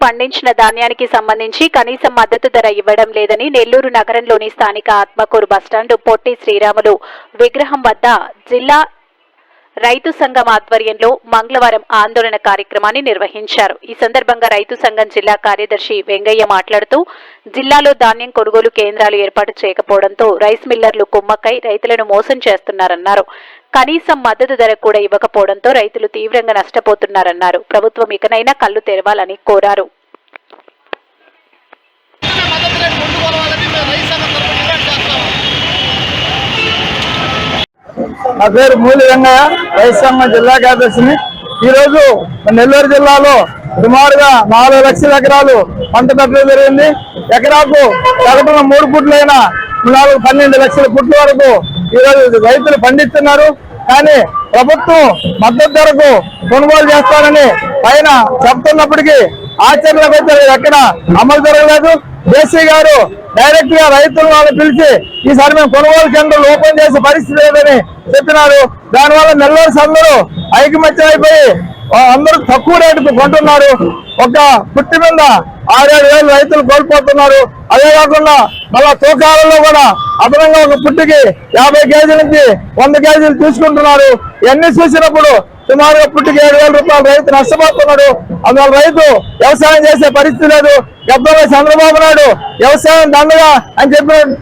పండించిన ధాన్యానికి సంబంధించి కనీస మద్దతు ధర ఇవ్వడం లేదని నెల్లూరు నగరంలోని స్థానిక ఆత్మకూరు బస్టాండ్ పొట్టి శ్రీరాములు విగ్రహం వద్ద జిల్లా రైతు సంఘం ఆధ్వర్యంలో మంగళవారం ఆందోళన కార్యక్రమాన్ని నిర్వహించారు. ఈ సందర్భంగా రైతు సంఘం జిల్లా కార్యదర్శి వెంగయ్య మాట్లాడుతూ జిల్లాలో ధాన్యం కొనుగోలు కేంద్రాలు ఏర్పాటు చేయకపోవడంతో రైస్ మిల్లర్లు కుమ్మక్కై రైతులను మోసం చేస్తున్నారన్నారు. కనీసం మద్దతు ధర కూడా ఇవ్వకపోవడంతో రైతులు తీవ్రంగా నష్టపోతున్నారన్నారు. ప్రభుత్వం ఇకనైనా కళ్లు తెరవాలని కోరారు. నా పేరు మూలి వెంగయ్య, రైతు సంఘం జిల్లా కార్యదర్శిని. ఈ రోజు నెల్లూరు జిల్లాలో సుమారుగా 4 లక్షల ఎకరాలు పంట పెట్టడం జరిగింది. ఎకరాకు సగటున 3 ఫుట్లైన 12 లక్షల ఫుట్ల వరకు ఈరోజు రైతులు పండిస్తున్నారు. కానీ ప్రభుత్వం మద్దతు ధరకు కొనుగోలు చేస్తారని పైన చెప్తున్నప్పటికీ ఆచరణకు అయితే ఎక్కడ అమలు జరగలేదు. జేసీ గారు డైరెక్ట్ గా రైతులను పిలిచి ఈసారి మేము కొనుగోలు కేంద్రాలు ఓపెన్ చేసే పరిస్థితి లేదని చెప్పినారు. దానివల్ల నెల్లూరు అందరూ ఐకమత్యం అయిపోయి అందరూ తక్కువ రేటుకు కొంటున్నారు. ఒక పుట్టి మీద 6-7 వేలు రైతులు కోల్పోతున్నారు. అదే కాకుండా మళ్ళా తూకాలలో కూడా అదనంగా ఒక పుట్టికి 50 కేజీల నుంచి 100 కేజీలు తీసుకుంటున్నారు. ఇవన్నీ చూసినప్పుడు సుమారుగా పుట్టికి 7,000 రూపాయలు రైతు నష్టపోతున్నాడు. అందువల్ల రైతు వ్యవసాయం చేసే పరిస్థితి లేదు. గతంలో చంద్రబాబు నాయుడు వ్యవసాయం దండగా అని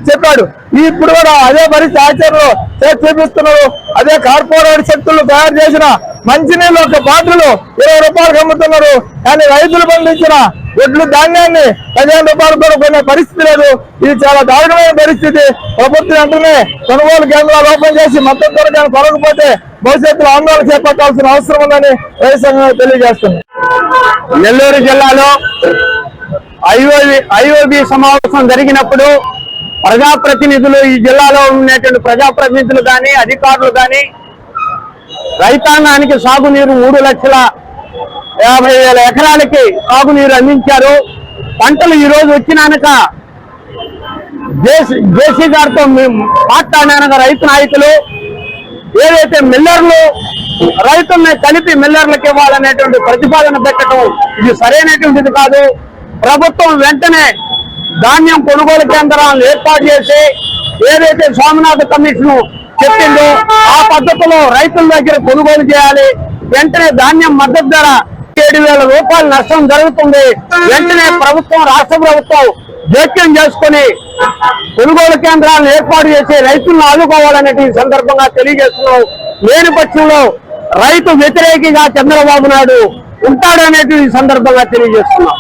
చెప్పాడు. ఇప్పుడు కూడా అదే పరిస్థితి ఆచరణలో చూపిస్తున్నారు. అదే కార్పొరేట్ శక్తులు తయారు చేసిన మంచినీళ్ళు ఒక బాటిల్ 20 రూపాయలకు అమ్ముతున్నారు. కానీ రైతులు పండించిన ఒడ్లు ధాన్యాన్ని 15 రూపాయలు కూడా కొనే పరిస్థితి లేదు. ఇది చాలా దారుణమైన పరిస్థితి. ప్రభుత్వం వెంటనే కొనుగోలు కేంద్రాలు ఓపెన్ చేసి మద్దతు ధర కొనకపోతే భవిష్యత్తులో ఆందోళన చేపట్టాల్సిన అవసరం ఉందని రైతు సంఘం తెలియజేస్తుంది. నెల్లూరు జిల్లాలో ఐఓబి సమావేశం జరిగినప్పుడు ప్రజాప్రతినిధులు, ఈ జిల్లాలో ఉన్నటువంటి ప్రజాప్రతినిధులు కానీ అధికారులు కానీ రైతాంగానికి సాగునీరు 3,50,000 ఎకరాలకి సాగునీరు అందించారు. పంటలు ఈ రోజు వచ్చినాక జేసీ గారితో మాట్లాడినాక రైతు నాయకులు ఏదైతే మిల్లర్లు రైతుల్ని కలిపి మిల్లర్లకు ఇవ్వాలనేటువంటి ప్రతిపాదన పెట్టడం ఇది సరైనటువంటిది కాదు. ప్రభుత్వం వెంటనే ధాన్యం కొనుగోలు కేంద్రాలను ఏర్పాటు చేసి ఏదైతే స్వామినాథన్ కమిషన్ చెప్పిందో ఆ పద్ధతిలో రైతుల దగ్గర కొనుగోలు చేయాలి. వెంటనే ధాన్యం మద్దతు ధర 7,000 రూపాయలు నష్టం జరుగుతుంది. వెంటనే ప్రభుత్వం, రాష్ట్ర ప్రభుత్వం జోక్యం చేసుకుని కొనుగోలు కేంద్రాలను ఏర్పాటు చేసి రైతులను ఆదుకోవాలనే సందర్భంగా తెలియజేస్తున్నాం. లేని పక్షంలో రైతు వ్యతిరేకిగా చంద్రబాబు నాయుడు ఉంటాడనేది ఈ సందర్భంగా తెలియజేస్తున్నాం.